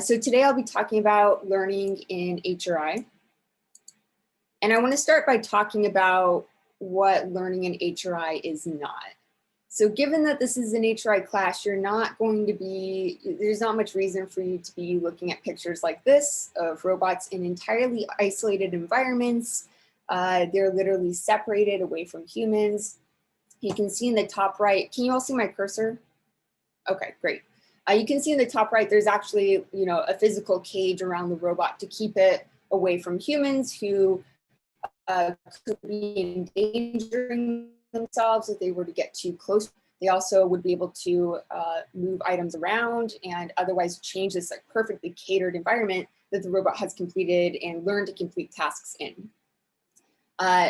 So today I'll be talking about learning in HRI. And I want to start by talking about what learning in HRI is not. So given that this is an HRI class, you're not going to be, there's not much reason for you to be looking at pictures like this of robots in entirely isolated environments. They're literally separated away from humans. You can see in the top right, can you all see my cursor? Okay, great. You can see in the top right, there's actually, a physical cage around the robot to keep it away from humans who could be endangering themselves if they were to get too close. They also would be able to move items around and otherwise change this like perfectly catered environment that the robot has completed and learned to complete tasks in.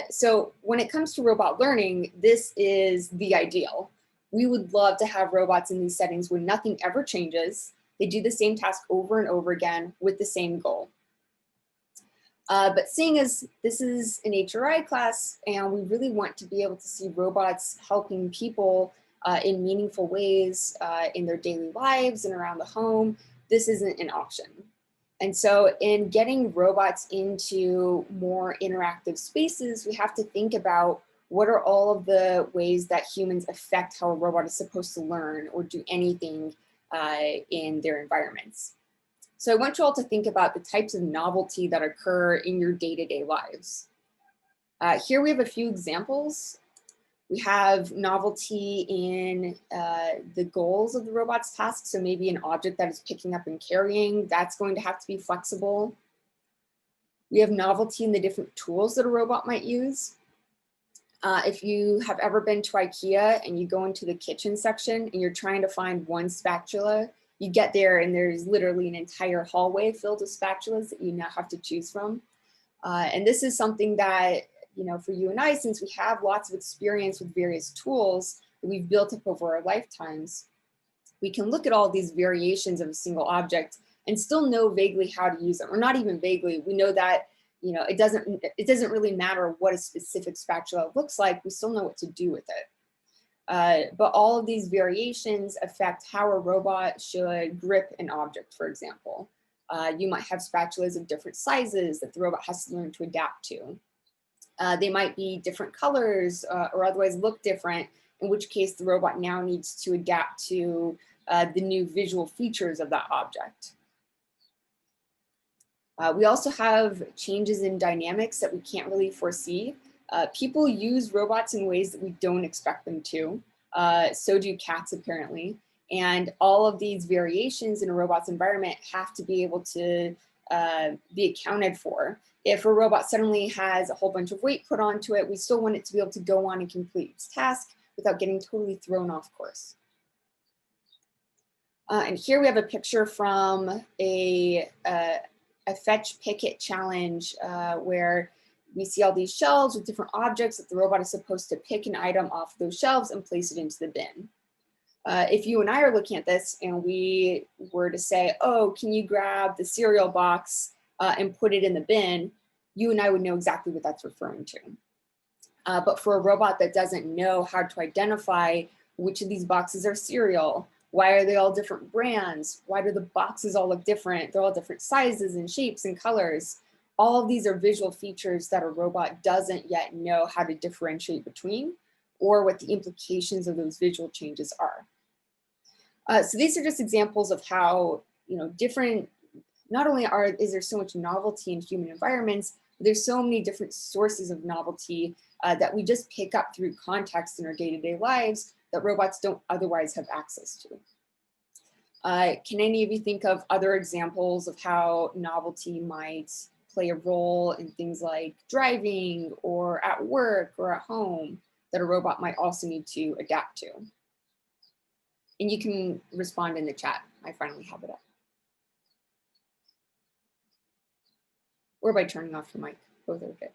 So when it comes to robot learning, this is the ideal. We would love to have robots in these settings where nothing ever changes. They do the same task over and over again with the same goal. But seeing as this is an HRI class and we really want to be able to see robots helping people in meaningful ways in their daily lives and around the home, this isn't an option. And so in getting robots into more interactive spaces, we have to think about what are all of the ways that humans affect how a robot is supposed to learn or do anything in their environments. So I want you all to think about the types of novelty that occur in your day-to-day lives. Here we have a few examples. We have novelty in the goals of the robot's task. So maybe an object that is picking up and carrying, that's going to have to be flexible. We have novelty in the different tools that a robot might use. If you have ever been to IKEA and you go into the kitchen section and you're trying to find one spatula, you get there and there's literally an entire hallway filled with spatulas that you now have to choose from. And this is something that, for you and I, since we have lots of experience with various tools that we've built up over our lifetimes, we can look at all these variations of a single object and still know vaguely how to use them, or not even vaguely. We know that it doesn't really matter what a specific spatula looks like, we still know what to do with it. But all of these variations affect how a robot should grip an object, for example. You might have spatulas of different sizes that the robot has to learn to adapt to. They might be different colors or otherwise look different, in which case the robot now needs to adapt to the new visual features of that object. We also have changes in dynamics that we can't really foresee. People use robots in ways that we don't expect them to. So do cats, apparently. And all of these variations in a robot's environment have to be able to be accounted for. If a robot suddenly has a whole bunch of weight put onto it, we still want it to be able to go on and complete its task without getting totally thrown off course. And here we have a picture from a fetch pick it challenge where we see all these shelves with different objects that the robot is supposed to pick an item off those shelves and place it into the bin. If you and I are looking at this and we were to say, oh, can you grab the cereal box and put it in the bin, you and I would know exactly what that's referring to. But for a robot that doesn't know how to identify which of these boxes are cereal, why are they all different brands? Why do the boxes all look different? They're all different sizes and shapes and colors. All of these are visual features that a robot doesn't yet know how to differentiate between or what the implications of those visual changes are. So these are just examples of how, different, not only is there so much novelty in human environments, but there's so many different sources of novelty that we just pick up through context in our day-to-day lives that robots don't otherwise have access to. Can any of you think of other examples of how novelty might play a role in things like driving or at work or at home that a robot might also need to adapt to? And you can respond in the chat. I finally have it up. Or by turning off your mic, both are good.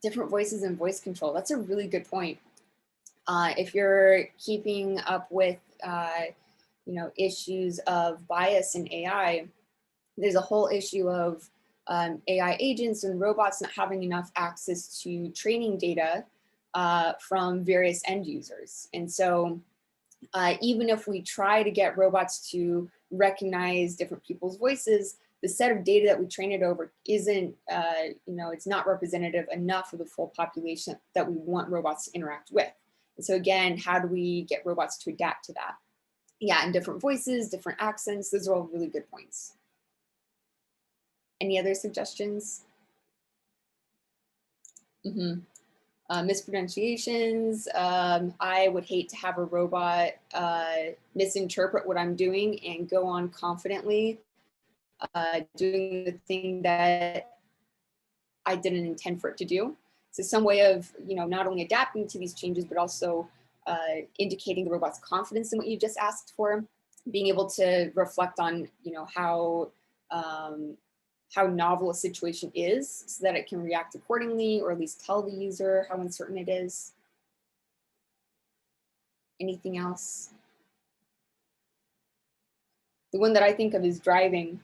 Different voices and voice control. That's a really good point. If you're keeping up with, issues of bias in AI, there's a whole issue of AI agents and robots not having enough access to training data from various end users. And so even if we try to get robots to recognize different people's voices, the set of data that we train it over isn't, it's not representative enough of the full population that we want robots to interact with. And so again, how do we get robots to adapt to that? Yeah, and different voices, different accents, those are all really good points. Any other suggestions? Mispronunciations. I would hate to have a robot misinterpret what I'm doing and go on confidently doing the thing that I didn't intend for it to do. So some way of, not only adapting to these changes, but also indicating the robot's confidence in what you just asked for, being able to reflect on, how novel a situation is so that it can react accordingly, or at least tell the user how uncertain it is. Anything else? The one that I think of is driving,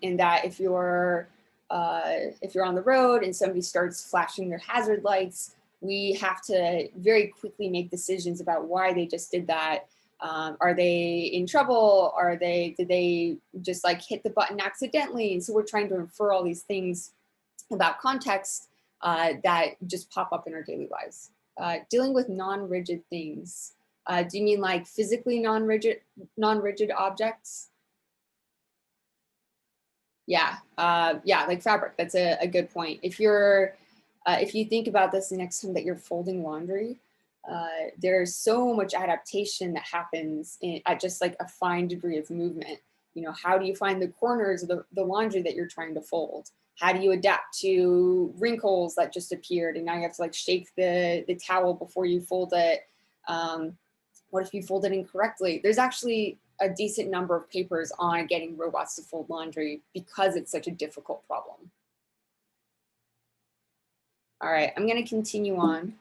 in that if you're on the road and somebody starts flashing their hazard lights, we have to very quickly make decisions about why they just did that. Are they in trouble? Did they just like hit the button accidentally? And so we're trying to infer all these things about context that just pop up in our daily lives. Dealing with non-rigid things. Do you mean like physically non-rigid objects? Yeah, like fabric. That's a good point. If you think about this the next time that you're folding laundry, there's so much adaptation that happens at just like a fine degree of movement. How do you find the corners of the laundry that you're trying to fold? How do you adapt to wrinkles that just appeared and now you have to like shake the towel before you fold it? What if you fold it incorrectly? There's actually a decent number of papers on getting robots to fold laundry because it's such a difficult problem. All right, I'm going to continue on.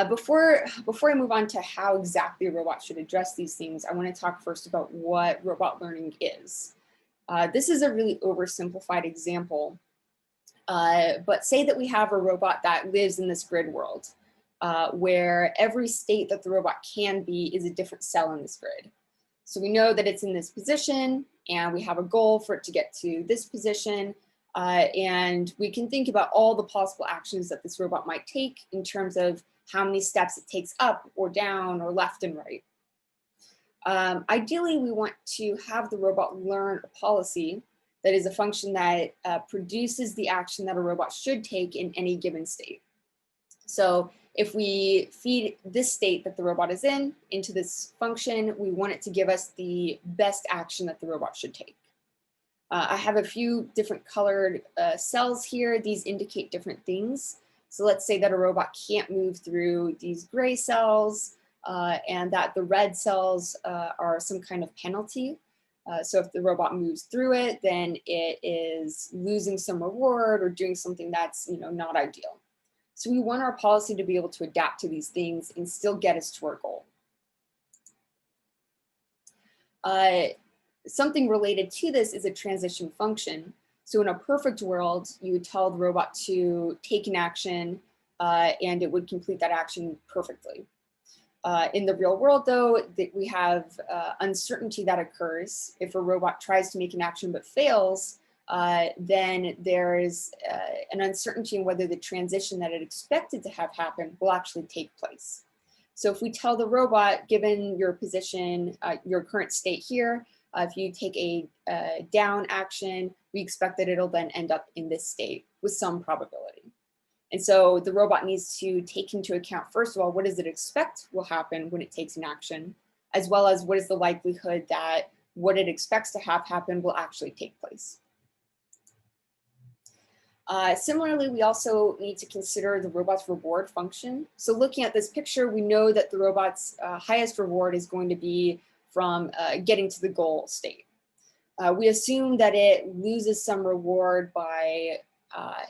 Before I move on to how exactly a robot should address these things, I want to talk first about what robot learning is. This is a really oversimplified example, but say that we have a robot that lives in this grid world, where every state that the robot can be is a different cell in this grid. So we know that it's in this position, and we have a goal for it to get to this position, and we can think about all the possible actions that this robot might take in terms of how many steps it takes up or down or left and right. Ideally, we want to have the robot learn a policy that is a function that produces the action that a robot should take in any given state. So if we feed this state that the robot is in into this function, we want it to give us the best action that the robot should take. I have a few different colored cells here. These indicate different things. So let's say that a robot can't move through these gray cells and that the red cells are some kind of penalty. So if the robot moves through it, then it is losing some reward or doing something that's not ideal. So we want our policy to be able to adapt to these things and still get us to our goal. Something related to this is a transition function. So in a perfect world, you would tell the robot to take an action and it would complete that action perfectly. In the real world, though, we have uncertainty that occurs. If a robot tries to make an action but fails, then there's an uncertainty in whether the transition that it expected to have happen will actually take place. So if we tell the robot, given your position, your current state here, if you take a down action, we expect that it'll then end up in this state with some probability. And so the robot needs to take into account, first of all, what does it expect will happen when it takes an action, as well as what is the likelihood that what it expects to have happen will actually take place. Similarly, we also need to consider the robot's reward function. So looking at this picture, we know that the robot's highest reward is going to be from getting to the goal state. We assume that it loses some reward by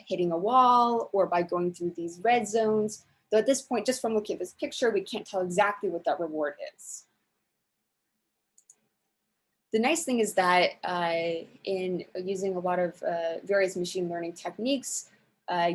hitting a wall or by going through these red zones. Though at this point, just from looking at this picture, we can't tell exactly what that reward is. The nice thing is that in using a lot of various machine learning techniques,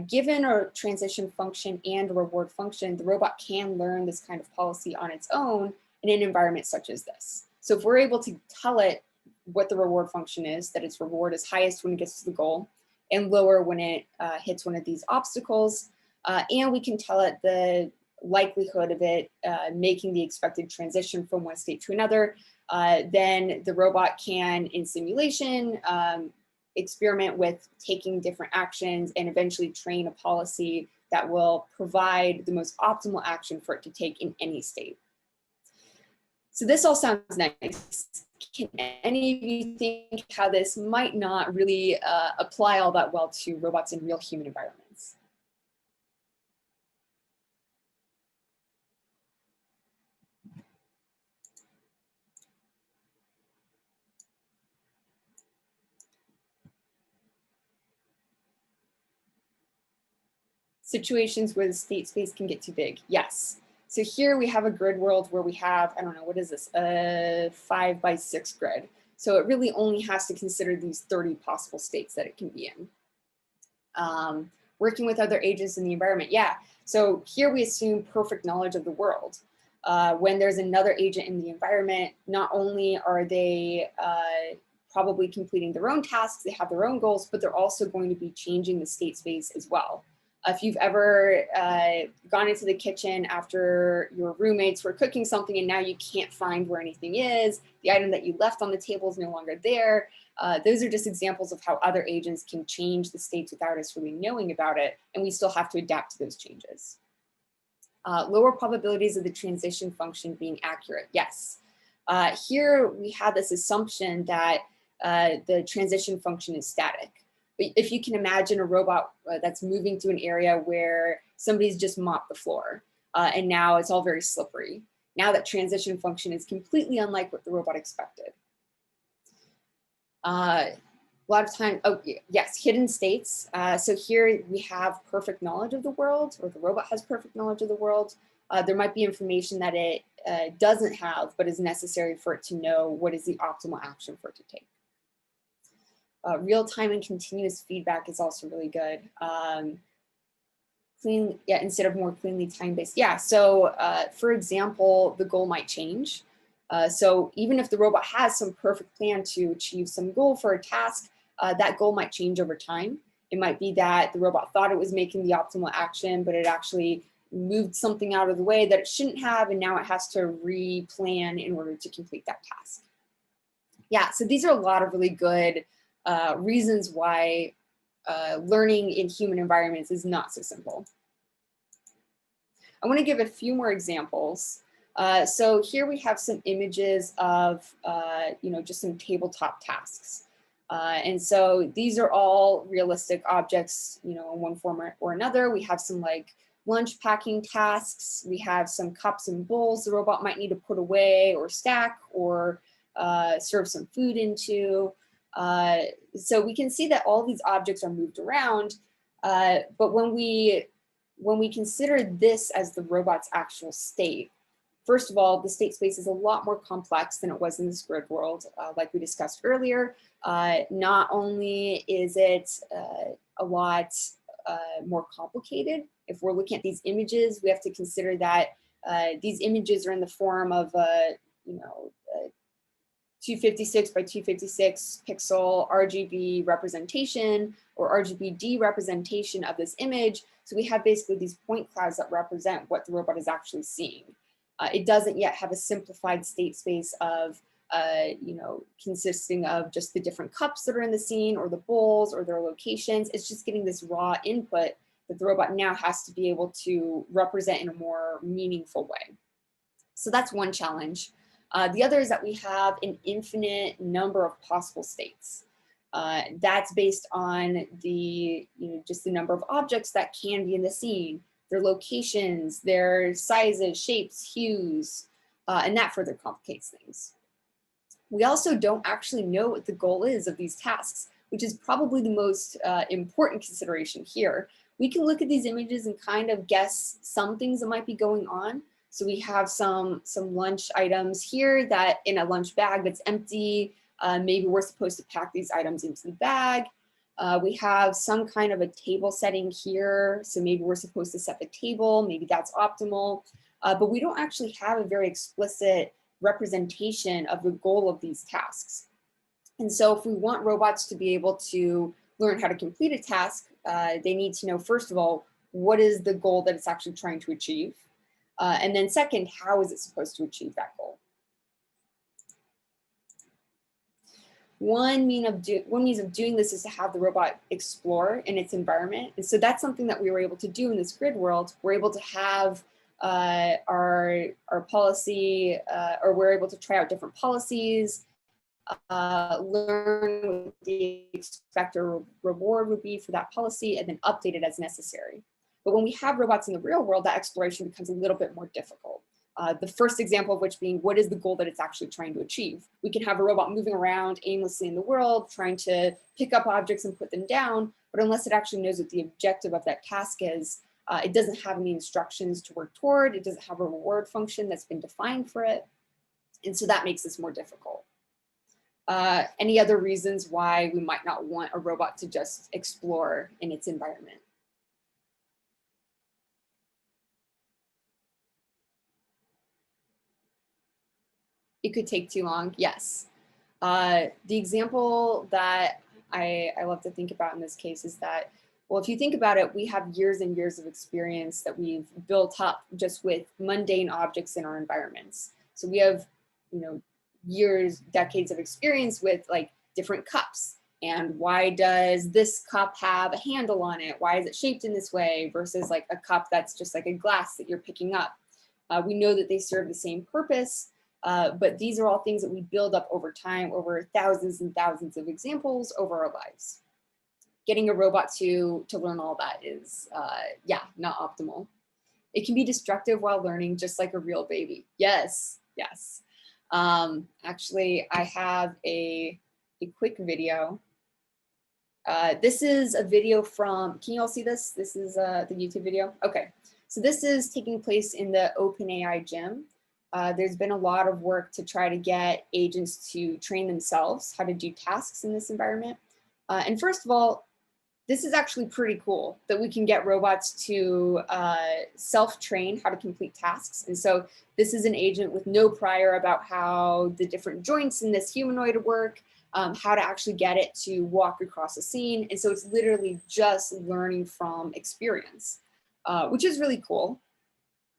given a transition function and a reward function, the robot can learn this kind of policy on its own in an environment such as this. So if we're able to tell it what the reward function is, that its reward is highest when it gets to the goal and lower when it hits one of these obstacles, and we can tell it the likelihood of it making the expected transition from one state to another, then the robot can, in simulation, experiment with taking different actions and eventually train a policy that will provide the most optimal action for it to take in any state. So this all sounds nice. Can any of you think how this might not really apply all that well to robots in real human environments? Situations where the state space can get too big, yes. So here we have a grid world where we have, I don't know, what is this, a 5x6 grid. So it really only has to consider these 30 possible states that it can be in. Working with other agents in the environment, yeah. So here we assume perfect knowledge of the world. When there's another agent in the environment, not only are they probably completing their own tasks, they have their own goals, but they're also going to be changing the state space as well. If you've ever gone into the kitchen after your roommates were cooking something and now you can't find where anything is, the item that you left on the table is no longer there, those are just examples of how other agents can change the states without us really knowing about it, and we still have to adapt to those changes. Lower probabilities of the transition function being accurate, yes. Here we have this assumption that the transition function is static. But if you can imagine a robot that's moving through an area where somebody's just mopped the floor and now it's all very slippery. Now that transition function is completely unlike what the robot expected. A lot of time, oh yes, hidden states. So here we have perfect knowledge of the world, or the robot has perfect knowledge of the world. There might be information that it doesn't have, but is necessary for it to know what is the optimal action for it to take. Real-time and continuous feedback is also really good. Instead of more cleanly time-based. Yeah, so for example, the goal might change. So even if the robot has some perfect plan to achieve some goal for a task, that goal might change over time. It might be that the robot thought it was making the optimal action, but it actually moved something out of the way that it shouldn't have, and now it has to re-plan in order to complete that task. Yeah, so these are a lot of really good reasons why learning in human environments is not so simple. I want to give a few more examples. So here we have some images of, just some tabletop tasks. And so these are all realistic objects, in one form or another. We have some like lunch packing tasks. We have some cups and bowls the robot might need to put away or stack or serve some food into. So we can see that all these objects are moved around, but when we consider this as the robot's actual state, first of all, the state space is a lot more complex than it was in this grid world, like we discussed earlier. Not only is it a lot more complicated, if we're looking at these images, we have to consider that these images are in the form of 256 by 256 pixel RGB representation or RGBD representation of this image. So we have basically these point clouds that represent what the robot is actually seeing. It doesn't yet have a simplified state space of, consisting of just the different cups that are in the scene or the bowls or their locations. It's just getting this raw input that the robot now has to be able to represent in a more meaningful way. So that's one challenge. The other is that we have an infinite number of possible states. That's based on the, just the number of objects that can be in the scene, their locations, their sizes, shapes, hues, and that further complicates things. We also don't actually know what the goal is of these tasks, which is probably the most important consideration here. We can look at these images and kind of guess some things that might be going on. So we have some lunch items here that in a lunch bag that's empty. Maybe we're supposed to pack these items into the bag. We have some kind of a table setting here. So maybe we're supposed to set the table, maybe that's optimal, but we don't actually have a very explicit representation of the goal of these tasks. And so if we want robots to be able to learn how to complete a task, they need to know, first of all, what is the goal that it's actually trying to achieve? And then second, how is it supposed to achieve that goal? One means of doing this is to have the robot explore in its environment. And so that's something that we were able to do in this grid world. We're able to have our policy, or we're able to try out different policies, learn what the expected reward would be for that policy, and then update it as necessary. But when we have robots in the real world, that exploration becomes a little bit more difficult. The first example of which being, what is the goal that it's actually trying to achieve? We can have a robot moving around aimlessly in the world, trying to pick up objects and put them down, but unless it actually knows what the objective of that task is, it doesn't have any instructions to work toward, it doesn't have a reward function that's been defined for it. And so that makes this more difficult. Any other reasons why we might not want a robot to just explore in its environment? It could take too long, yes. The example that I love to think about in this case is that, well, if you think about it, we have years and years of experience that we've built up just with mundane objects in our environments. So we have, years, decades of experience with like different cups. And why does this cup have a handle on it? Why is it shaped in this way versus like a cup that's just like a glass that you're picking up? We know that they serve the same purpose, but these are all things that we build up over time, over thousands and thousands of examples over our lives. Getting a robot to learn all that is, yeah, not optimal. It can be destructive while learning, just like a real baby. Yes, yes. Actually, I have a quick video. This is a video from, can you all see this? This is the YouTube video. Okay, so this is taking place in the OpenAI gym. There's been a lot of work to try to get agents to train themselves how to do tasks in this environment. And first of all, this is actually pretty cool that we can get robots to self-train how to complete tasks. And so this is an agent with no prior about how the different joints in this humanoid work, how to actually get it to walk across a scene. And so it's literally just learning from experience, which is really cool.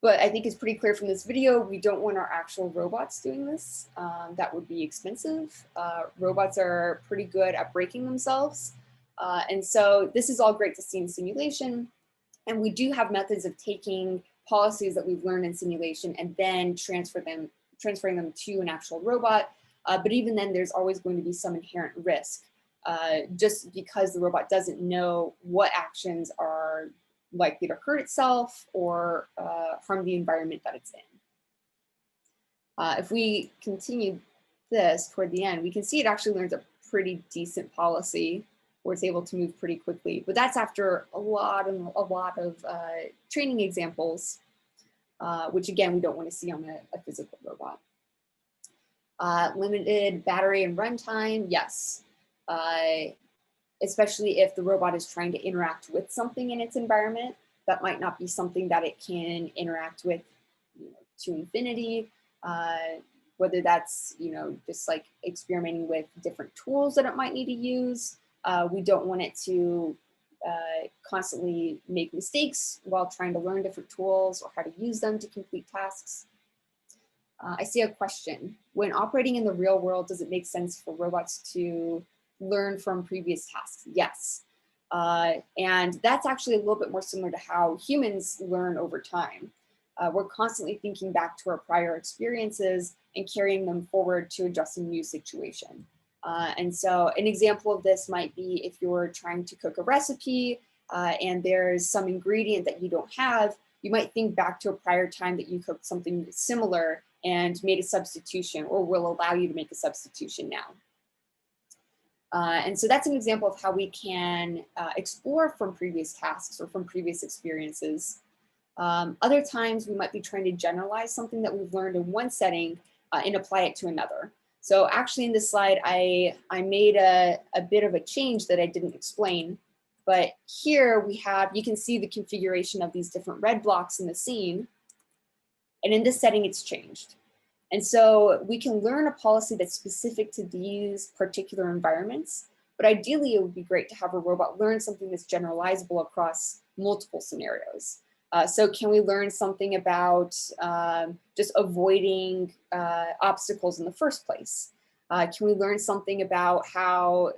But I think it's pretty clear from this video, we don't want our actual robots doing this. That would be expensive. Robots are pretty good at breaking themselves. And so this is all great to see in simulation. And we do have methods of taking policies that we've learned in simulation and then transferring them to an actual robot. But even then, there's always going to be some inherent risk just because the robot doesn't know what actions are likely to hurt itself or harm the environment that it's in. If we continue this toward the end, we can see it actually learns a pretty decent policy where it's able to move pretty quickly. But that's after a lot of training examples, which again, we don't want to see on a physical robot. Limited battery and runtime, yes. Especially if the robot is trying to interact with something in its environment, that might not be something that it can interact with to infinity. Whether that's just like experimenting with different tools that it might need to use. We don't want it to constantly make mistakes while trying to learn different tools or how to use them to complete tasks. I see a question. When operating in the real world, does it make sense for robots to learn from previous tasks? Yes. And that's actually a little bit more similar to how humans learn over time. We're constantly thinking back to our prior experiences and carrying them forward to address a new situation. And so an example of this might be if you're trying to cook a recipe and there's some ingredient that you don't have, you might think back to a prior time that you cooked something similar and made a substitution, or will allow you to make a substitution now. And so that's an example of how we can explore from previous tasks or from previous experiences. Other times we might be trying to generalize something that we've learned in one setting and apply it to another. So actually in this slide, I made a bit of a change that I didn't explain. But here we have, you can see the configuration of these different red blocks in the scene. And in this setting, it's changed. And so we can learn a policy that's specific to these particular environments. But ideally, it would be great to have a robot learn something that's generalizable across multiple scenarios. So can we learn something about just avoiding obstacles in the first place? Can we learn something about how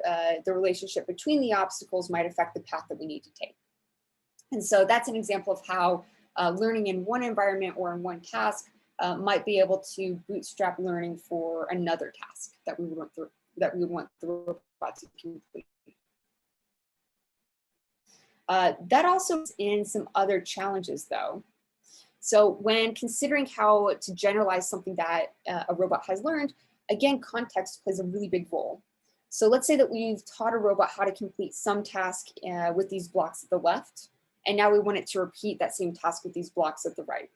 the relationship between the obstacles might affect the path that we need to take? And so that's an example of how learning in one environment or in one task might be able to bootstrap learning for another task that we would want the robot to complete. That also is in some other challenges though. So when considering how to generalize something that a robot has learned, again, context plays a really big role. So let's say that we've taught a robot how to complete some task with these blocks at the left, and now we want it to repeat that same task with these blocks at the right.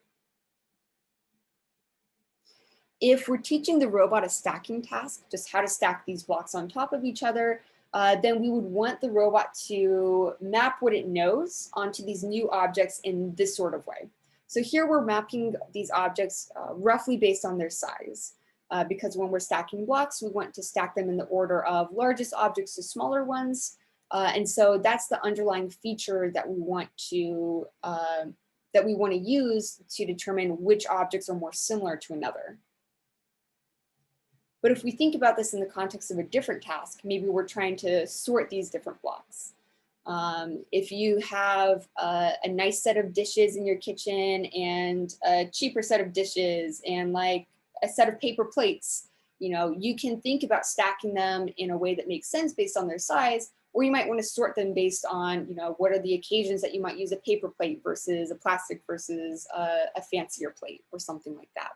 If we're teaching the robot a stacking task, just how to stack these blocks on top of each other, then we would want the robot to map what it knows onto these new objects in this sort of way. So here we're mapping these objects roughly based on their size, because when we're stacking blocks, we want to stack them in the order of largest objects to smaller ones. And so that's the underlying feature that we want to use to determine which objects are more similar to another. But if we think about this in the context of a different task, maybe we're trying to sort these different blocks. If you have a nice set of dishes in your kitchen and a cheaper set of dishes and like a set of paper plates, you can think about stacking them in a way that makes sense based on their size, or you might want to sort them based on, what are the occasions that you might use a paper plate versus a plastic versus a fancier plate or something like that.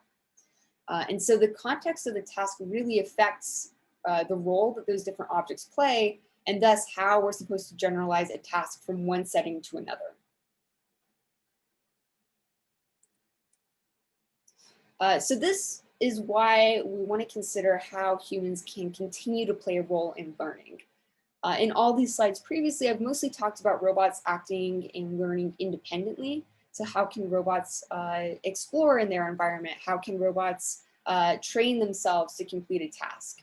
And so the context of the task really affects the role that those different objects play, and thus how we're supposed to generalize a task from one setting to another. So this is why we want to consider how humans can continue to play a role in learning. In all these slides previously, I've mostly talked about robots acting and learning independently. So how can robots explore in their environment? How can robots train themselves to complete a task?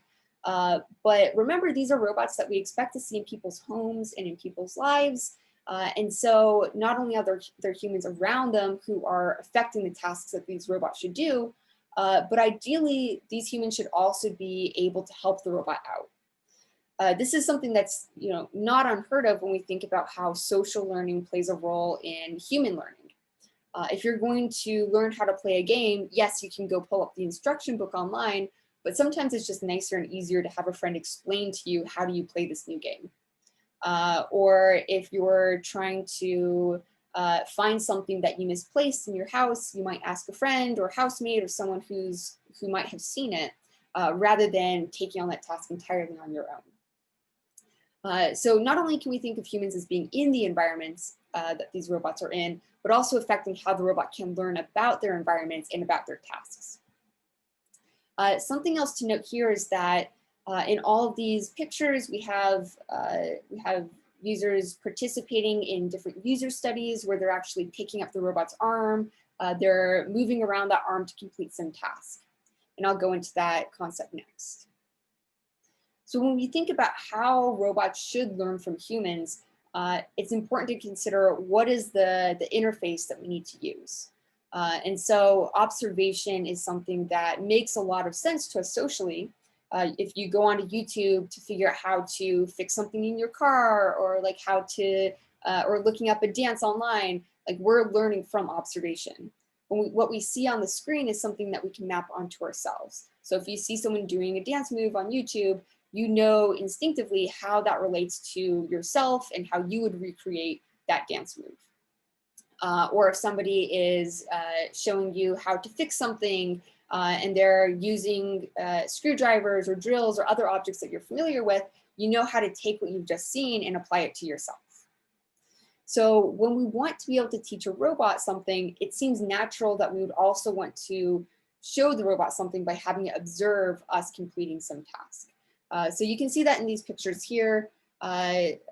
But remember, these are robots that we expect to see in people's homes and in people's lives. And so not only are there humans around them who are affecting the tasks that these robots should do, but ideally, these humans should also be able to help the robot out. This is something that's not unheard of when we think about how social learning plays a role in human learning. If you're going to learn how to play a game, yes, you can go pull up the instruction book online, but sometimes it's just nicer and easier to have a friend explain to you, how do you play this new game? Or if you're trying to find something that you misplaced in your house, you might ask a friend or housemate or someone who might have seen it, rather than taking on that task entirely on your own. So not only can we think of humans as being in the environments that these robots are in, but also affecting how the robot can learn about their environments and about their tasks. Something else to note here is that in all of these pictures, we have users participating in different user studies where they're actually picking up the robot's arm. They're moving around that arm to complete some task. And I'll go into that concept next. So when we think about how robots should learn from humans, it's important to consider what is the interface that we need to use. And so observation is something that makes a lot of sense to us socially. If you go onto YouTube to figure out how to fix something in your car, or like how to, or looking up a dance online, like we're learning from observation. What we see on the screen is something that we can map onto ourselves. So if you see someone doing a dance move on YouTube, you know instinctively how that relates to yourself and how you would recreate that dance move. Or if somebody is showing you how to fix something and they're using screwdrivers or drills or other objects that you're familiar with, you know how to take what you've just seen and apply it to yourself. So when we want to be able to teach a robot something, it seems natural that we would also want to show the robot something by having it observe us completing some task. So you can see that in these pictures here.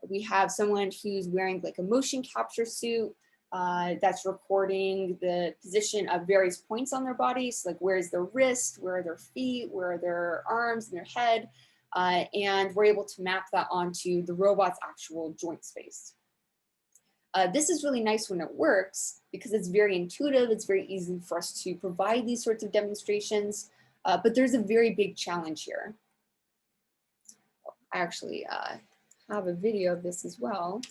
We have someone who's wearing like a motion capture suit that's recording the position of various points on their bodies, like where's their wrist, where are their feet, where are their arms and their head, and we're able to map that onto the robot's actual joint space. This is really nice when it works because it's very intuitive. It's very easy for us to provide these sorts of demonstrations, but there's a very big challenge here. I actually have a video of this as well.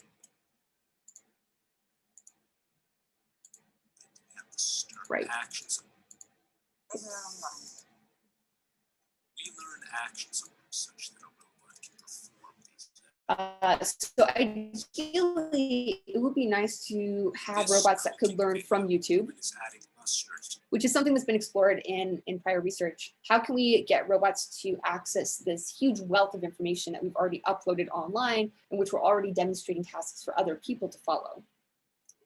Right. Actions. We learn actions such that a robot can perform these. So ideally, it would be nice to have robots that could learn from YouTube, which is something that's been explored in prior research. How can we get robots to access this huge wealth of information that we've already uploaded online and which we're already demonstrating tasks for other people to follow?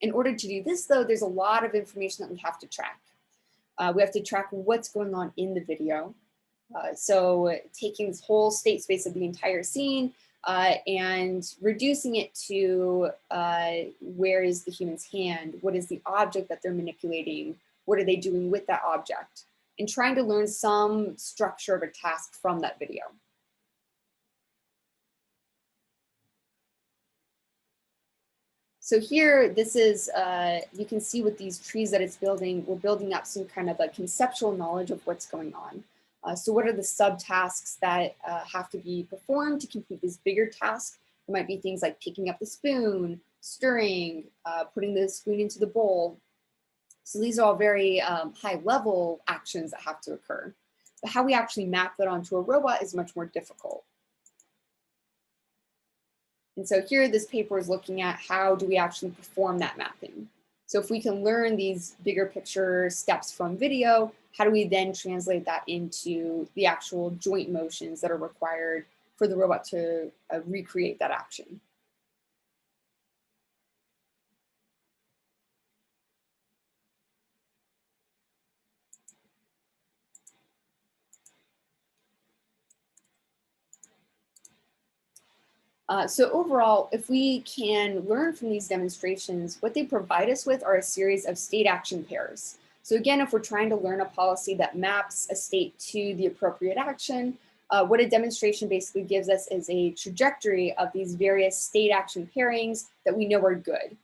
In order to do this, though, there's a lot of information that we have to track. We have to track what's going on in the video. So taking this whole state space of the entire scene and reducing it to where is the human's hand, what is the object that they're manipulating, what are they doing with that object, and trying to learn some structure of a task from that video. So here, this is, you can see with these trees that it's building, we're building up some kind of a conceptual knowledge of what's going on. So what are the subtasks that have to be performed to complete this bigger task? It might be things like picking up the spoon, stirring, putting the spoon into the bowl. So these are all very high level actions that have to occur. But how we actually map that onto a robot is much more difficult. And so here, this paper is looking at how do we actually perform that mapping. So if we can learn these bigger picture steps from video, how do we then translate that into the actual joint motions that are required for the robot to recreate that action? So overall, if we can learn from these demonstrations, what they provide us with are a series of state action pairs. So again, if we're trying to learn a policy that maps a state to the appropriate action, what a demonstration basically gives us is a trajectory of these various state action pairings that we know are good.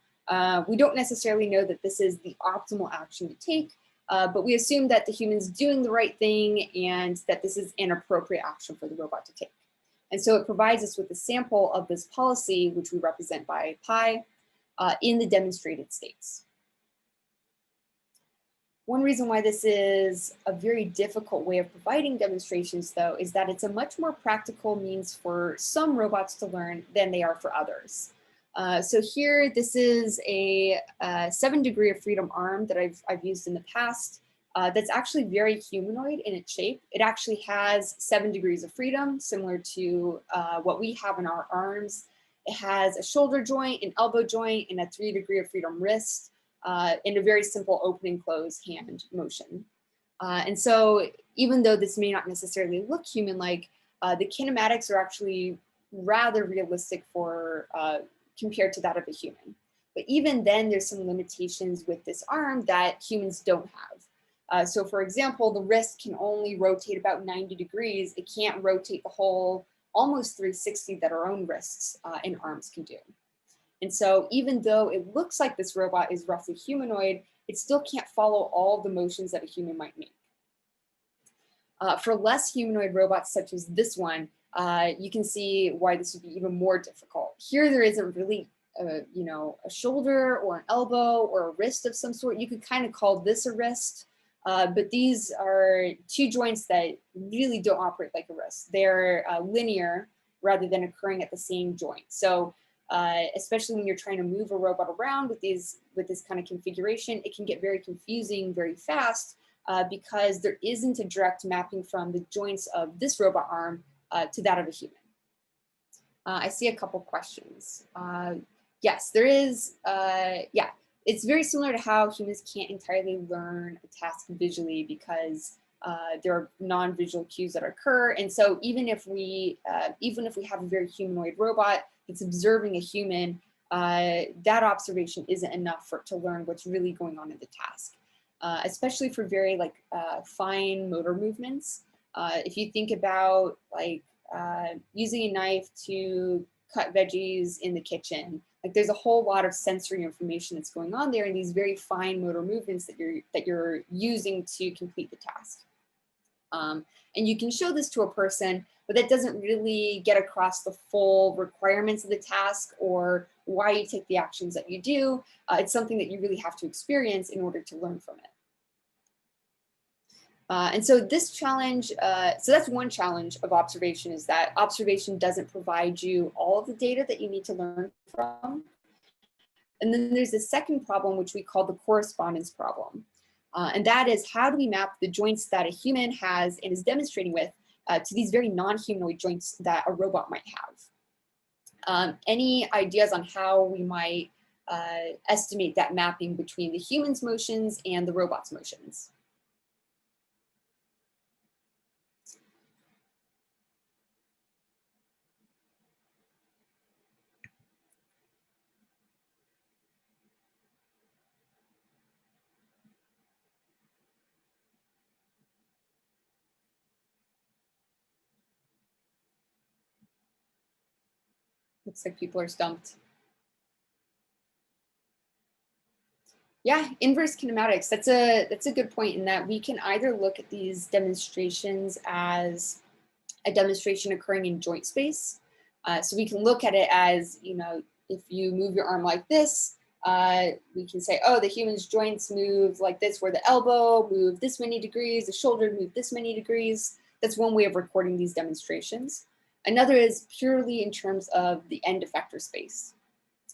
We don't necessarily know that this is the optimal action to take, but we assume that the human's doing the right thing and that this is an appropriate action for the robot to take. And so it provides us with a sample of this policy, which we represent by pi, in the demonstrated states. One reason why this is a very difficult way of providing demonstrations, though, is that it's a much more practical means for some robots to learn than they are for others. So here, this is a 7 degree of freedom arm that I've used in the past. That's actually very humanoid in its shape. It actually has 7 degrees of freedom, similar to what we have in our arms. It has a shoulder joint, an elbow joint, and a 3 degree of freedom wrist, and a very simple open and close hand motion. And so even though this may not necessarily look human-like, the kinematics are actually rather realistic for compared to that of a human. But even then, there's some limitations with this arm that humans don't have. So for example, the wrist can only rotate about 90 degrees. It can't rotate the whole almost 360 that our own wrists and arms can do. And so even though it looks like this robot is roughly humanoid, it still can't follow all the motions that a human might make. For less humanoid robots such as this one, you can see why this would be even more difficult. Here there isn't really a shoulder or an elbow or a wrist of some sort. You could kind of call this a wrist. But these are two joints that really don't operate like a wrist. They're linear rather than occurring at the same joint. So especially when you're trying to move a robot around with this kind of configuration, it can get very confusing very fast because there isn't a direct mapping from the joints of this robot arm to that of a human. I see a couple questions. Yes, there is, yeah. It's very similar to how humans can't entirely learn a task visually because there are non-visual cues that occur. And so even if we have a very humanoid robot that's observing a human, that observation isn't enough to learn what's really going on in the task, especially for very fine motor movements. If you think about using a knife to cut veggies in the kitchen, there's a whole lot of sensory information that's going on there, and these very fine motor movements that you're using to complete the task. And you can show this to a person, but that doesn't really get across the full requirements of the task or why you take the actions that you do. It's something that you really have to experience in order to learn from it. And so this challenge, so that's one challenge of observation, is that observation doesn't provide you all of the data that you need to learn from. And then there's a second problem, which we call the correspondence problem. And that is, how do we map the joints that a human has and is demonstrating with to these very non-humanoid joints that a robot might have? Any ideas on how we might estimate that mapping between the human's motions and the robot's motions? Looks like people are stumped. Yeah, inverse kinematics. That's a good point, in that we can either look at these demonstrations as a demonstration occurring in joint space. So we can look at it as, if you move your arm like this, we can say, oh, the human's joints move like this, where the elbow moved this many degrees, the shoulder moved this many degrees. That's one way of recording these demonstrations. Another is purely in terms of the end effector space.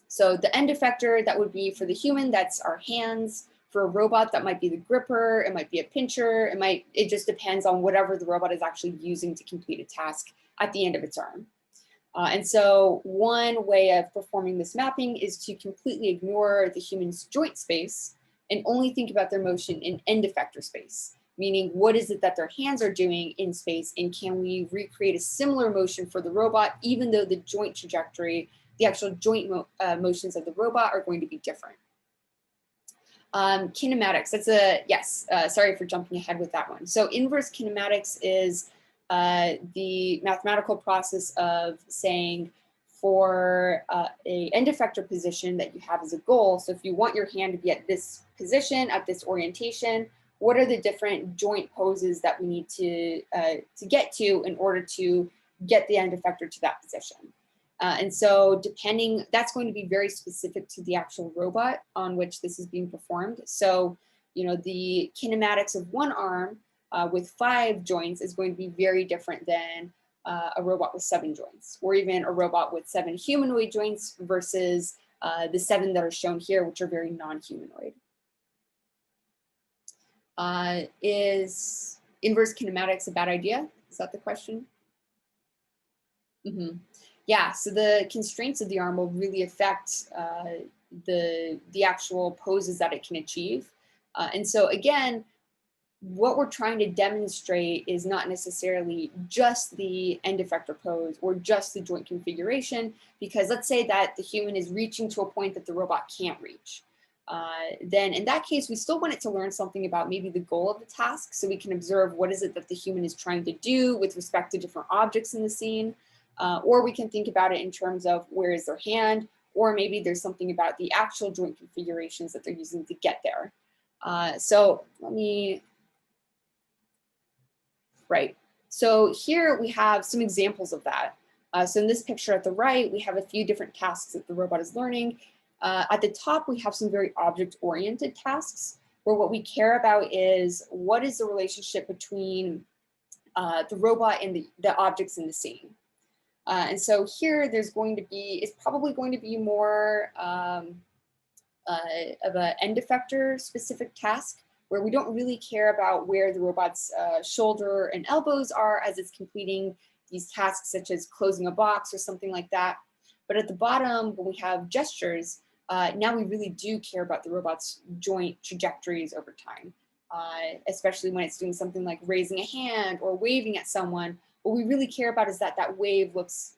So the end effector, that would be for the human, that's our hands. For a robot, that might be the gripper, it might be a pincher, it just depends on whatever the robot is actually using to complete a task at the end of its arm. And so one way of performing this mapping is to completely ignore the human's joint space and only think about their motion in end effector space, meaning what is it that their hands are doing in space, and can we recreate a similar motion for the robot, even though the joint trajectory, the actual joint motions of the robot are going to be different. Kinematics, that's yes, sorry for jumping ahead with that one. So inverse kinematics is the mathematical process of saying, for a end effector position that you have as a goal, so if you want your hand to be at this position, at this orientation, what are the different joint poses that we need to get to in order to get the end effector to that position? And so that's going to be very specific to the actual robot on which this is being performed. So, the kinematics of one arm with 5 joints is going to be very different than a robot with 7 joints, or even a robot with 7 humanoid joints versus the 7 that are shown here, which are very non-humanoid. Is inverse kinematics a bad idea? Is that the question? Mm-hmm. Yeah, so the constraints of the arm will really affect the actual poses that it can achieve. And so again, what we're trying to demonstrate is not necessarily just the end effector pose or just the joint configuration, because let's say that the human is reaching to a point that the robot can't reach. Then in that case, we still want it to learn something about maybe the goal of the task, so we can observe what is it that the human is trying to do with respect to different objects in the scene. Or we can think about it in terms of where is their hand, or maybe there's something about the actual joint configurations that they're using to get there. So let me, right. So here we have some examples of that. So in this picture at the right, we have a few different tasks that the robot is learning. At the top, we have some very object-oriented tasks, where what we care about is what is the relationship between the robot and the objects in the scene. And so here it's probably going to be more of an end effector specific task, where we don't really care about where the robot's shoulder and elbows are as it's completing these tasks, such as closing a box or something like that. But at the bottom, when we have gestures, now we really do care about the robot's joint trajectories over time. especially when it's doing something like raising a hand or waving at someone. What we really care about is that that wave looks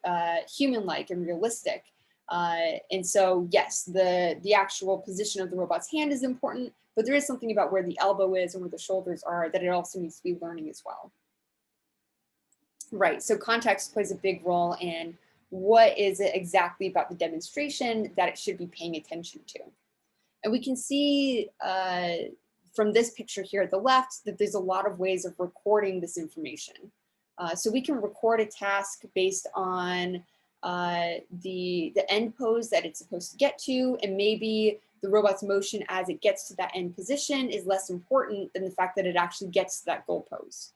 human-like and realistic. And so, yes, the actual position of the robot's hand is important, but there is something about where the elbow is and where the shoulders are that it also needs to be learning as well. Right, so context plays a big role in what is it exactly about the demonstration that it should be paying attention to. And we can see from this picture here at the left that there's a lot of ways of recording this information. So we can record a task based on the end pose that it's supposed to get to, and maybe the robot's motion as it gets to that end position is less important than the fact that it actually gets to that goal pose.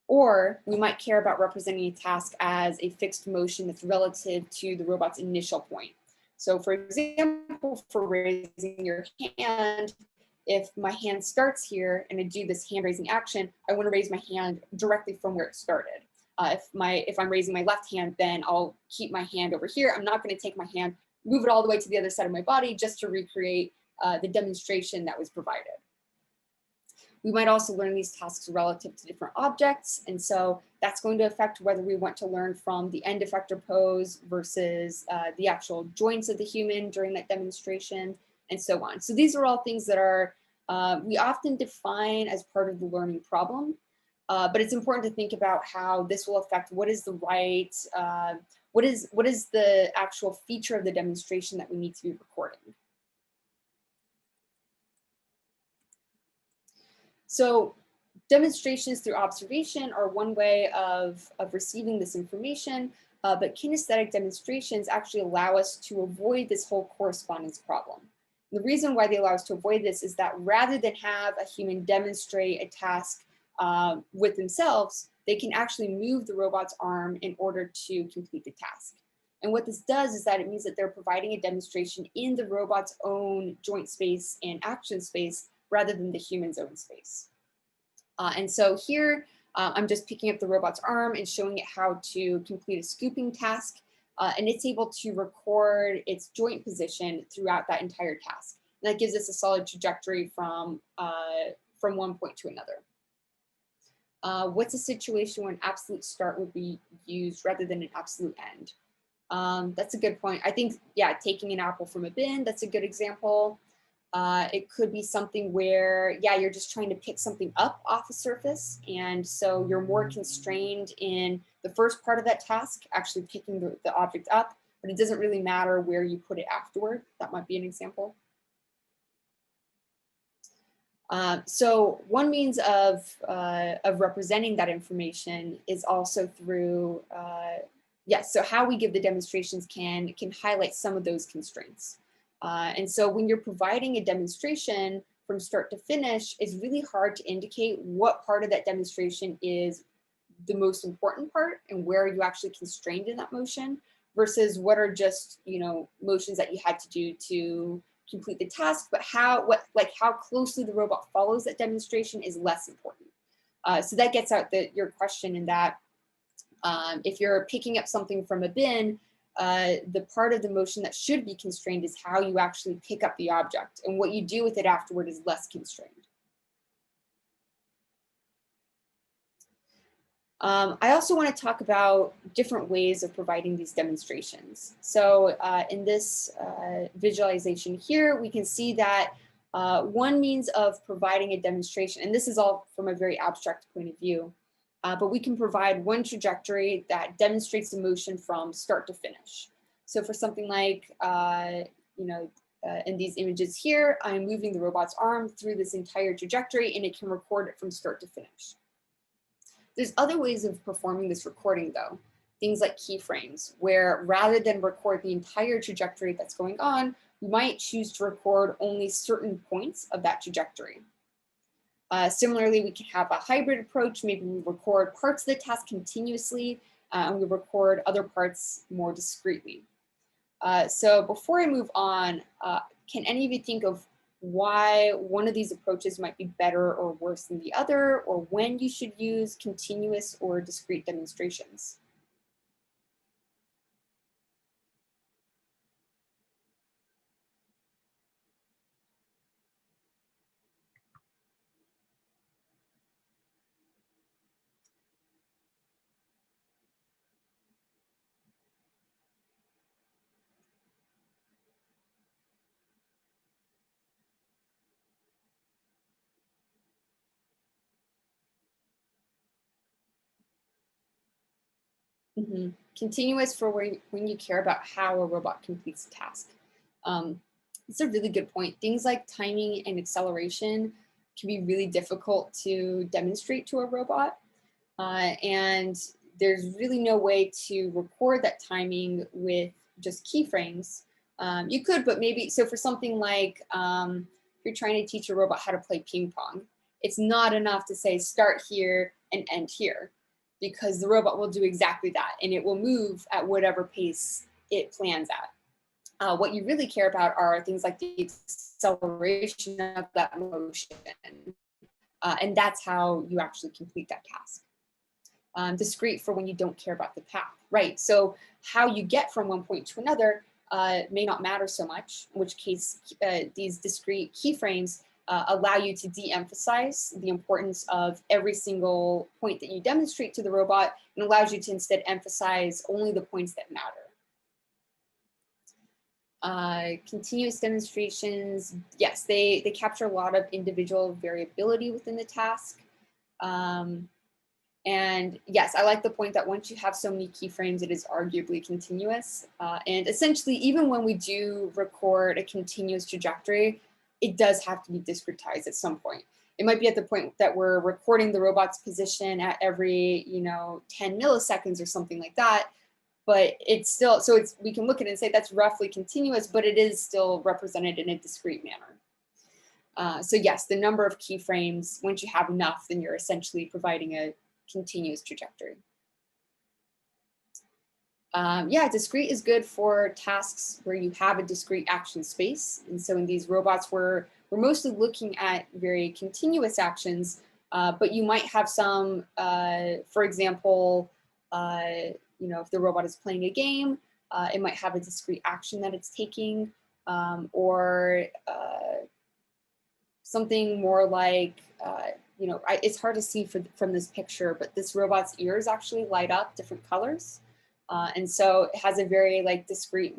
Or we might care about representing a task as a fixed motion that's relative to the robot's initial point. So for example, for raising your hand, if my hand starts here and I do this hand raising action, I want to raise my hand directly from where it started. If I'm raising my left hand, then I'll keep my hand over here. I'm not going to take my hand, move it all the way to the other side of my body just to recreate the demonstration that was provided. We might also learn these tasks relative to different objects. And so that's going to affect whether we want to learn from the end effector pose versus the actual joints of the human during that demonstration and so on. So these are all things that are, we often define as part of the learning problem, but it's important to think about how this will affect what is the right, what is the actual feature of the demonstration that we need to be recording. So demonstrations through observation are one way of receiving this information, but kinesthetic demonstrations actually allow us to avoid this whole correspondence problem. The reason why they allow us to avoid this is that rather than have a human demonstrate a task with themselves, they can actually move the robot's arm in order to complete the task. And what this does is that it means that they're providing a demonstration in the robot's own joint space and action space rather than the human's own space. And so here, I'm just picking up the robot's arm and showing it how to complete a scooping task. And it's able to record its joint position throughout that entire task. And that gives us a solid trajectory from one point to another. What's a situation where an absolute start would be used rather than an absolute end? That's a good point. I think, yeah, taking an apple from a bin, that's a good example. It could be something where, yeah, you're just trying to pick something up off a surface. And so you're more constrained in the first part of that task, actually picking the object up, but it doesn't really matter where you put it afterward. That might be an example. So one means of representing that information is also through, yes, so how we give the demonstrations can highlight some of those constraints. And so when you're providing a demonstration from start to finish, it's really hard to indicate what part of that demonstration is the most important part and where are you actually constrained in that motion versus what are just, you know, motions that you had to do to complete the task, but how closely the robot follows that demonstration is less important. So that gets out your question in that if you're picking up something from a bin, the part of the motion that should be constrained is how you actually pick up the object, and what you do with it afterward is less constrained. I also want to talk about different ways of providing these demonstrations. So in this visualization here, we can see that one means of providing a demonstration, and this is all from a very abstract point of view, but we can provide one trajectory that demonstrates the motion from start to finish. So for something like, in these images here, I'm moving the robot's arm through this entire trajectory and it can record it from start to finish. There's other ways of performing this recording though, things like keyframes, where rather than record the entire trajectory that's going on, you might choose to record only certain points of that trajectory. Similarly, we can have a hybrid approach. Maybe we record parts of the task continuously and we record other parts more discretely. So before I move on, can any of you think of why one of these approaches might be better or worse than the other, or when you should use continuous or discrete demonstrations? Continuous for when you care about how a robot completes a task. It's a really good point. Things like timing and acceleration can be really difficult to demonstrate to a robot. And there's really no way to record that timing with just keyframes. You could, but maybe, so for something like you're trying to teach a robot how to play ping pong, it's not enough to say start here and end here, because the robot will do exactly that, and it will move at whatever pace it plans at. What you really care about are things like the acceleration of that motion, and that's how you actually complete that task. Discrete for when you don't care about the path, right? So how you get from one point to another may not matter so much, in which case these discrete keyframes allow you to de-emphasize the importance of every single point that you demonstrate to the robot, and allows you to instead emphasize only the points that matter. Continuous demonstrations, yes, they capture a lot of individual variability within the task. And yes, I like the point that once you have so many keyframes, it is arguably continuous. And essentially, even when we do record a continuous trajectory, it does have to be discretized at some point. It might be at the point that we're recording the robot's position at every, 10 milliseconds or something like that. But it's still, so we can look at it and say that's roughly continuous, but it is still represented in a discrete manner. So yes, the number of keyframes, once you have enough, then you're essentially providing a continuous trajectory. Yeah, discrete is good for tasks where you have a discrete action space. And so in these robots, we're mostly looking at very continuous actions, but you might have some, for example, if the robot is playing a game, it might have a discrete action that it's taking, or something more like, it's hard to see from this picture, but this robot's ears actually light up different colors. And so it has a very discrete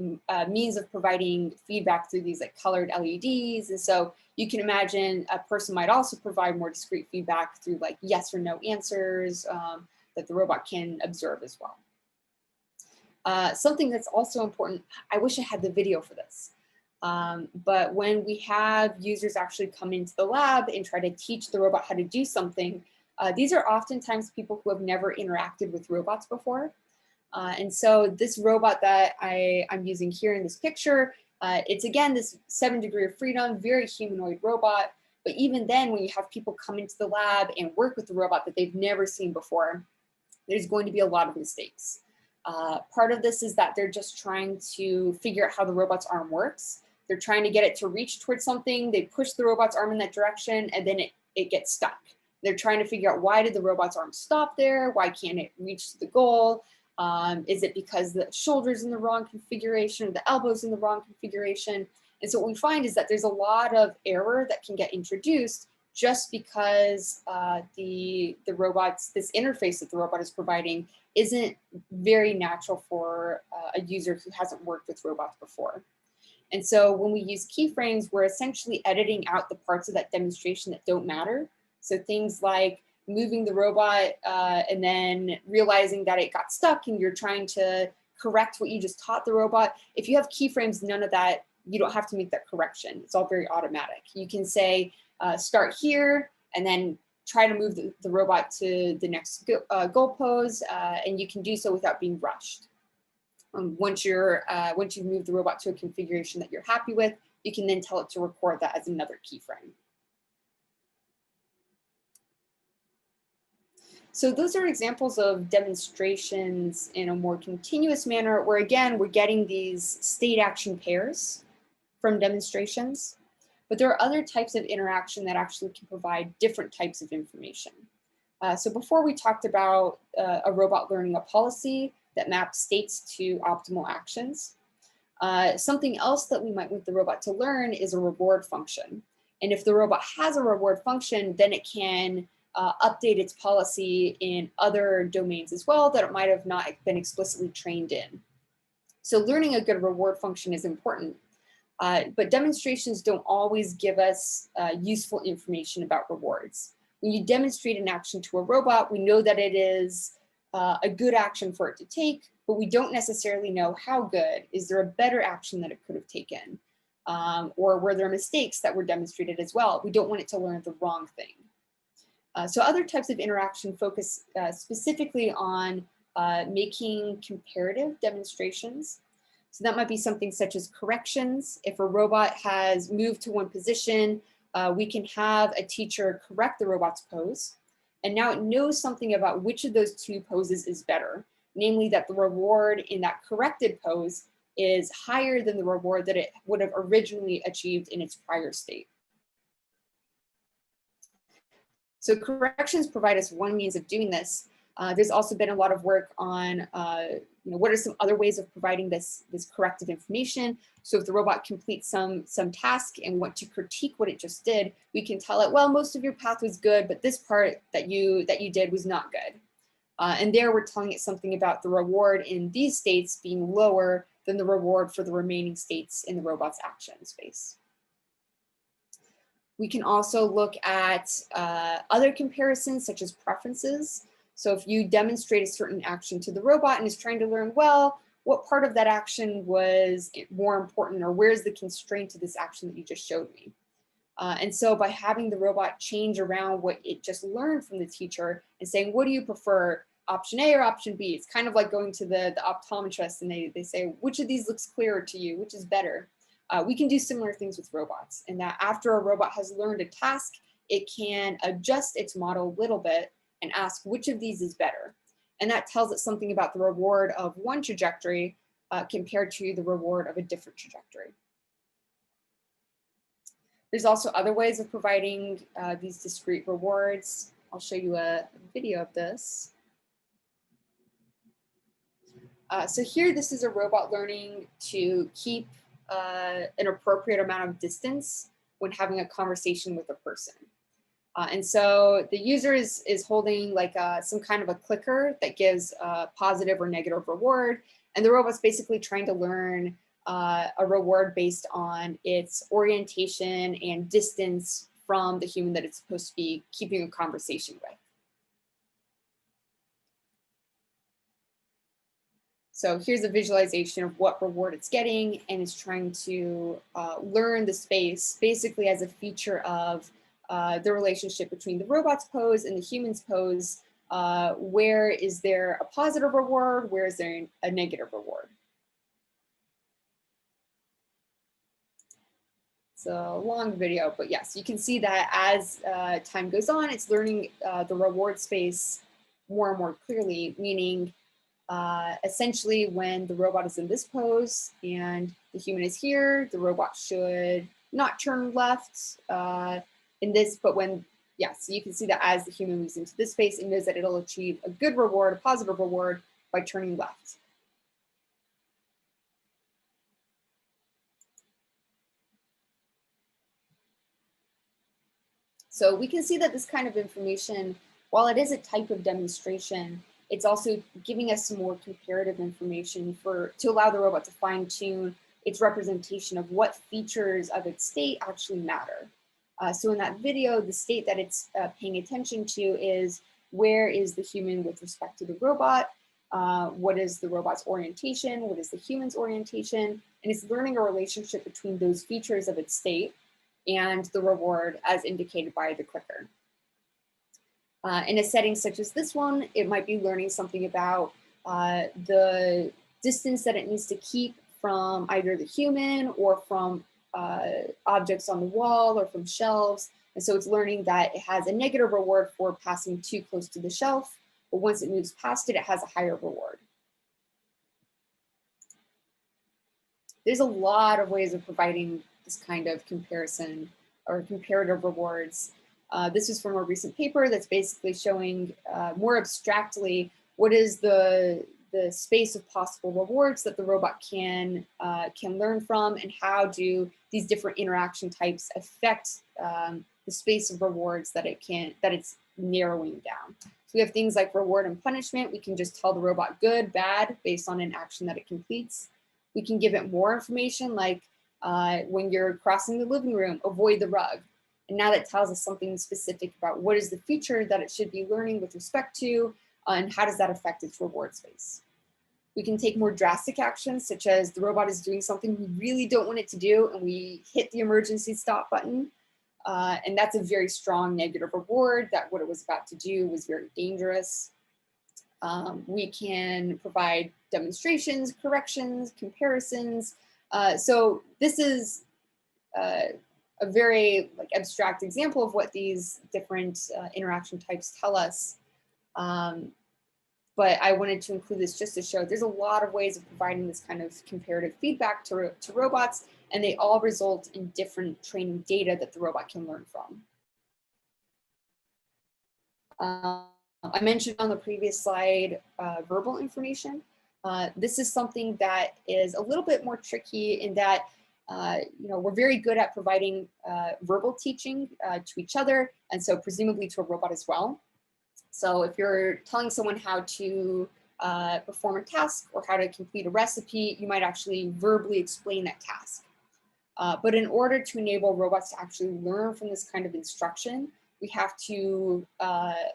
means of providing feedback through these colored LEDs. And so you can imagine a person might also provide more discrete feedback through yes or no answers that the robot can observe as well. Something that's also important, I wish I had the video for this. But when we have users actually come into the lab and try to teach the robot how to do something, these are oftentimes people who have never interacted with robots before. And so this robot that I'm using here in this picture, it's again, this 7 degree of freedom, very humanoid robot. But even then, when you have people come into the lab and work with the robot that they've never seen before, there's going to be a lot of mistakes. Part of this is that they're just trying to figure out how the robot's arm works. They're trying to get it to reach towards something. They push the robot's arm in that direction, and then it gets stuck. They're trying to figure out, why did the robot's arm stop there? Why can't it reach to the goal? Is it because the shoulder's in the wrong configuration or the elbow's in the wrong configuration? And so what we find is that there's a lot of error that can get introduced just because the robot's, this interface that the robot is providing isn't very natural for a user who hasn't worked with robots before. And so when we use keyframes, we're essentially editing out the parts of that demonstration that don't matter. So things like moving the robot and then realizing that it got stuck and you're trying to correct what you just taught the robot. If you have keyframes, none of that, you don't have to make that correction. It's all very automatic. You can say, start here, and then try to move the robot to the next goal pose, and you can do so without being rushed. Once you've moved the robot to a configuration that you're happy with, you can then tell it to record that as another keyframe. So those are examples of demonstrations in a more continuous manner, where again, we're getting these state action pairs from demonstrations. But there are other types of interaction that actually can provide different types of information. So before we talked about a robot learning a policy that maps states to optimal actions. Something else that we might want the robot to learn is a reward function. And if the robot has a reward function, then it can update its policy in other domains as well that it might have not been explicitly trained in. So learning a good reward function is important, but demonstrations don't always give us useful information about rewards. When you demonstrate an action to a robot, we know that it is a good action for it to take, but we don't necessarily know how good. Is there a better action that it could have taken? Or were there mistakes that were demonstrated as well? We don't want it to learn the wrong thing. So other types of interaction focus specifically on making comparative demonstrations. So that might be something such as corrections. If a robot has moved to one position, we can have a teacher correct the robot's pose. And now it knows something about which of those two poses is better, namely that the reward in that corrected pose is higher than the reward that it would have originally achieved in its prior state. So corrections provide us one means of doing this. There's also been a lot of work on what are some other ways of providing this corrective information. So if the robot completes some task and want to critique what it just did, we can tell it, well, most of your path was good, but this part that you did was not good. And there we're telling it something about the reward in these states being lower than the reward for the remaining states in the robot's action space. We can also look at other comparisons such as preferences. So if you demonstrate a certain action to the robot and is trying to learn, well, what part of that action was more important, or where's the constraint to this action that you just showed me? And so by having the robot change around what it just learned from the teacher and saying, what do you prefer, option A or option B? It's kind of like going to the optometrist and they say, which of these looks clearer to you? Which is better? We can do similar things with robots, in that after a robot has learned a task, it can adjust its model a little bit and ask which of these is better. And that tells it something about the reward of one trajectory compared to the reward of a different trajectory. There's also other ways of providing these discrete rewards. I'll show you a video of this. So here, this is a robot learning to keep an appropriate amount of distance when having a conversation with a person. And so the user is holding like some kind of a clicker that gives a positive or negative reward. And the robot's basically trying to learn a reward based on its orientation and distance from the human that it's supposed to be keeping a conversation with. So here's a visualization of what reward it's getting, and it's trying to learn the space basically as a feature of the relationship between the robot's pose and the human's pose. Where is there a positive reward? Where is there a negative reward? It's a long video, but yes, you can see that as time goes on, it's learning the reward space more and more clearly, meaning essentially when the robot is in this pose and the human is here, the robot should not turn left in this, but when, so you can see that as the human moves into this space, it knows that it'll achieve a good reward, a positive reward by turning left. So we can see that this kind of information, while it is a type of demonstration, it's also giving us some more comparative information to allow the robot to fine tune its representation of what features of its state actually matter. So in that video, the state that it's paying attention to is where is the human with respect to the robot? What is the robot's orientation? What is the human's orientation? And it's learning a relationship between those features of its state and the reward as indicated by the clicker. In a setting such as this one, it might be learning something about the distance that it needs to keep from either the human or from objects on the wall or from shelves. And so it's learning that it has a negative reward for passing too close to the shelf, but once it moves past it, it has a higher reward. There's a lot of ways of providing this kind of comparison or comparative rewards. This is from a recent paper that's basically showing more abstractly what is the space of possible rewards that the robot can learn from, and how do these different interaction types affect the space of rewards that it's narrowing down. So we have things like reward and punishment. We can just tell the robot good, bad, based on an action that it completes. We can give it more information, like when you're crossing the living room, avoid the rug. And now that tells us something specific about what is the feature that it should be learning with respect to, and how does that affect its reward space. We can take more drastic actions, such as the robot is doing something we really don't want it to do, and we hit the emergency stop button. And that's a very strong negative reward, that what it was about to do was very dangerous. We can provide demonstrations, corrections, comparisons. So this is a very abstract example of what these different interaction types tell us. But I wanted to include this just to show there's a lot of ways of providing this kind of comparative feedback to robots, and they all result in different training data that the robot can learn from. I mentioned on the previous slide verbal information. This is something that is a little bit more tricky in that we're very good at providing verbal teaching to each other, and so presumably to a robot as well. So if you're telling someone how to perform a task or how to complete a recipe, you might actually verbally explain that task. But in order to enable robots to actually learn from this kind of instruction, we have to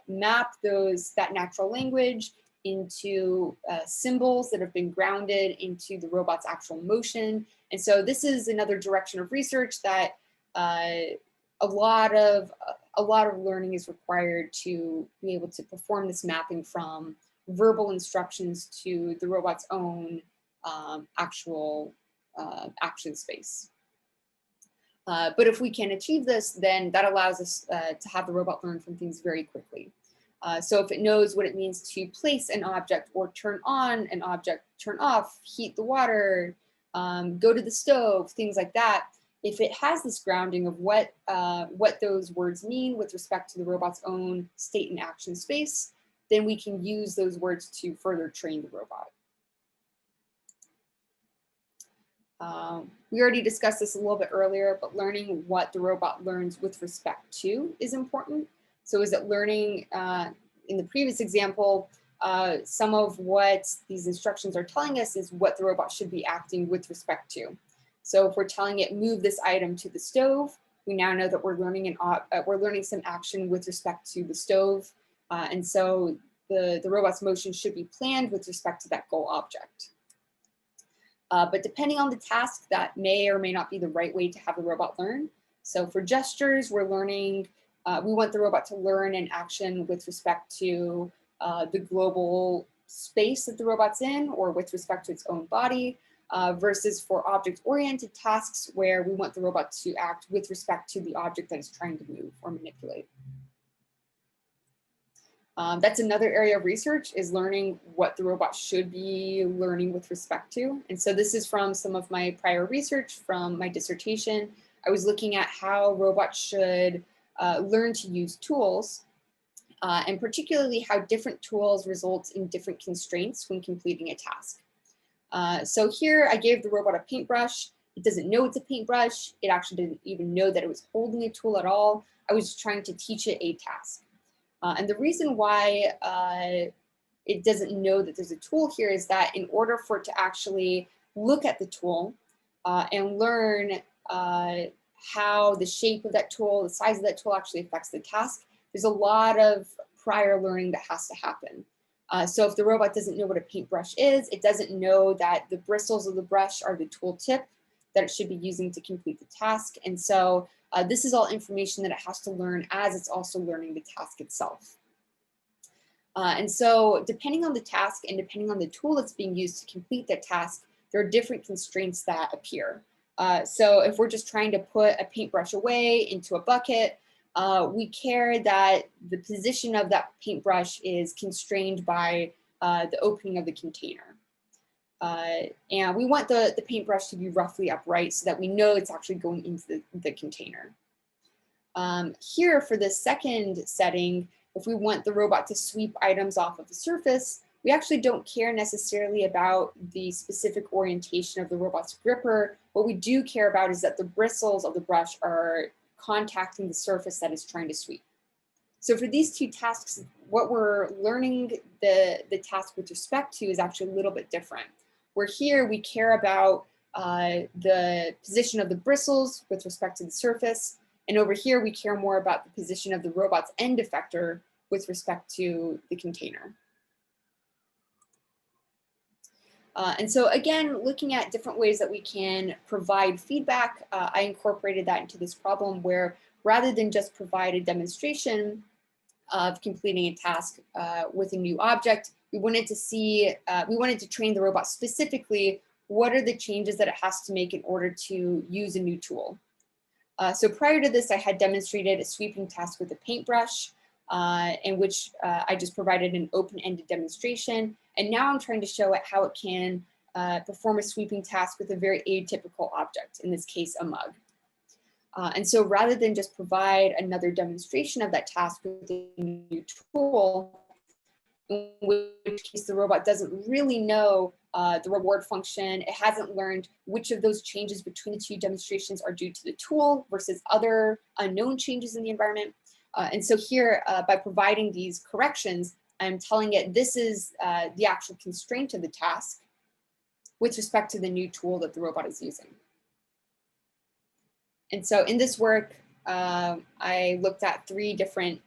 map that natural language into symbols that have been grounded into the robot's actual motion. And so this is another direction of research that a lot of learning is required to be able to perform this mapping from verbal instructions to the robot's own actual action space. But if we can achieve this, then that allows us to have the robot learn from things very quickly. So if it knows what it means to place an object or turn on an object, turn off, heat the water, go to the stove, things like that, if it has this grounding of what those words mean with respect to the robot's own state and action space, then we can use those words to further train the robot. We already discussed this a little bit earlier, but learning what the robot learns with respect to is important. So is it learning, in the previous example, some of what these instructions are telling us is what the robot should be acting with respect to. So if we're telling it move this item to the stove, we now know that we're learning some action with respect to the stove. And so the robot's motion should be planned with respect to that goal object. But depending on the task, that may or may not be the right way to have the robot learn. So for gestures, we're learning, we want the robot to learn an action with respect to the global space that the robot's in or with respect to its own body, versus for object-oriented tasks where we want the robot to act with respect to the object that it's trying to move or manipulate. That's another area of research, is learning what the robot should be learning with respect to. And so this is from some of my prior research from my dissertation. I was looking at how robots should learn to use tools, and particularly how different tools result in different constraints when completing a task. So here I gave the robot a paintbrush. It doesn't know it's a paintbrush. It actually didn't even know that it was holding a tool at all. I was trying to teach it a task. And the reason why it doesn't know that there's a tool here is that in order for it to actually look at the tool and learn how the shape of that tool, the size of that tool actually affects the task, there's a lot of prior learning that has to happen. So if the robot doesn't know what a paintbrush is, it doesn't know that the bristles of the brush are the tool tip that it should be using to complete the task. And so this is all information that it has to learn as it's also learning the task itself. And so depending on the task and depending on the tool that's being used to complete that task, there are different constraints that appear. So if we're just trying to put a paintbrush away into a bucket, we care that the position of that paintbrush is constrained by the opening of the container. And we want the paintbrush to be roughly upright so that we know it's actually going into the container. Here for the second setting, if we want the robot to sweep items off of the surface, we actually don't care necessarily about the specific orientation of the robot's gripper. What we do care about is that the bristles of the brush are contacting the surface that it's trying to sweep. So for these two tasks, what we're learning the task with respect to is actually a little bit different. Where here we care about the position of the bristles with respect to the surface. And over here, we care more about the position of the robot's end effector with respect to the container. And so again, looking at different ways that we can provide feedback, I incorporated that into this problem where rather than just provide a demonstration of completing a task with a new object, we wanted to train the robot specifically what are the changes that it has to make in order to use a new tool. So prior to this, I had demonstrated a sweeping task with a paintbrush, in which I just provided an open-ended demonstration. And now I'm trying to show it how it can perform a sweeping task with a very atypical object, in this case, a mug. And so rather than just provide another demonstration of that task with a new tool, in which case the robot doesn't really know the reward function, it hasn't learned which of those changes between the two demonstrations are due to the tool versus other unknown changes in the environment. And so here, by providing these corrections, I'm telling it this is the actual constraint of the task with respect to the new tool that the robot is using. And so in this work, I looked at 3 different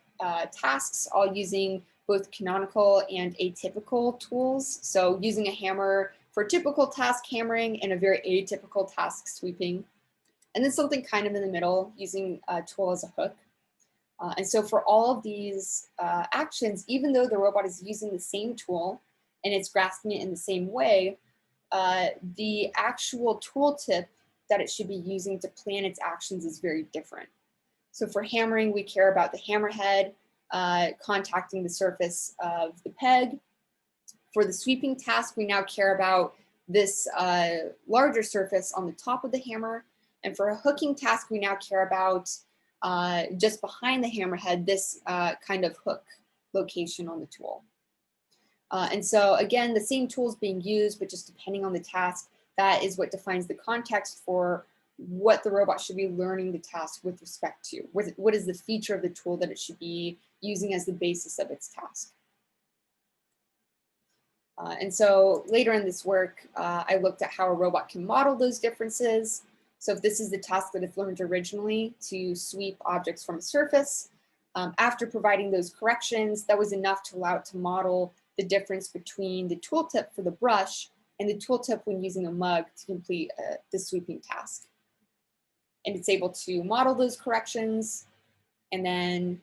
tasks, all using both canonical and atypical tools. So using a hammer for typical task hammering and a very atypical task sweeping. And then something kind of in the middle, using a tool as a hook. And so for all of these actions, even though the robot is using the same tool and it's grasping it in the same way, the actual tooltip that it should be using to plan its actions is very different. So for hammering, we care about the hammerhead contacting the surface of the peg. For the sweeping task, we now care about this larger surface on the top of the hammer. And for a hooking task, we now care about just behind the hammerhead, this kind of hook location on the tool. And so again, the same tools being used, but just depending on the task, that is what defines the context for what the robot should be learning the task with respect to. What is the feature of the tool that it should be using as the basis of its task? And so later in this work, I looked at how a robot can model those differences. So if this is the task that it's learned originally to sweep objects from a surface, after providing those corrections, that was enough to allow it to model the difference between the tooltip for the brush and the tooltip when using a mug to complete the sweeping task. And it's able to model those corrections and then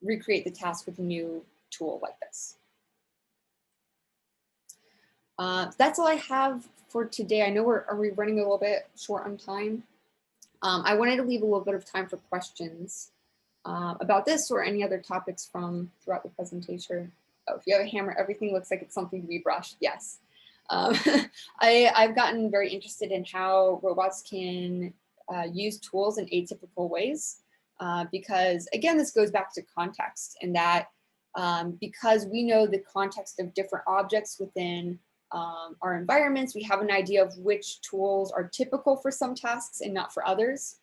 recreate the task with a new tool like this. That's all I have for today. I know are we running a little bit short on time? I wanted to leave a little bit of time for questions about this or any other topics from throughout the presentation. Oh, if you have a hammer, everything looks like it's something to be brushed. Yes. I've gotten very interested in how robots can use tools in atypical ways because, again, this goes back to context and that because we know the context of different objects within our environments, we have an idea of which tools are typical for some tasks and not for others.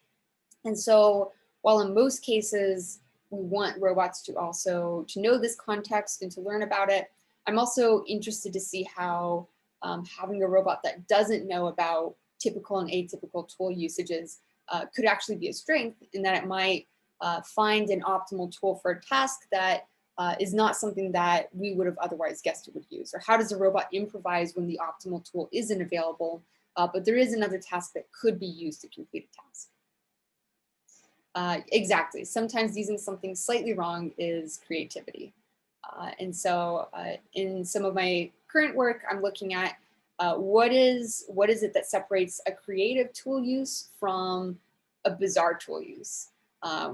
And so while in most cases, we want robots to also know this context and to learn about it, I'm also interested to see how having a robot that doesn't know about typical and atypical tool usages could actually be a strength in that it might find an optimal tool for a task that is not something that we would have otherwise guessed it would use. Or how does a robot improvise when the optimal tool isn't available, but there is another task that could be used to complete a task? Exactly. Sometimes using something slightly wrong is creativity. And so in some of my current work, I'm looking at what is it that separates a creative tool use from a bizarre tool use,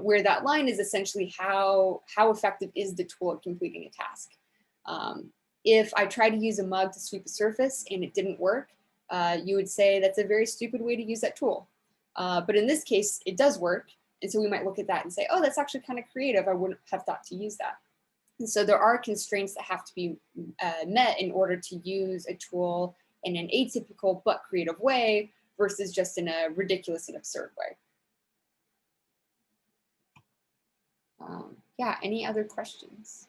where that line is essentially how effective is the tool at completing a task. If I try to use a mug to sweep a surface and it didn't work, you would say that's a very stupid way to use that tool. But in this case, it does work. And so we might look at that and say, oh, that's actually kind of creative. I wouldn't have thought to use that. And so there are constraints that have to be met in order to use a tool in an atypical but creative way versus just in a ridiculous and absurd way. Yeah, any other questions?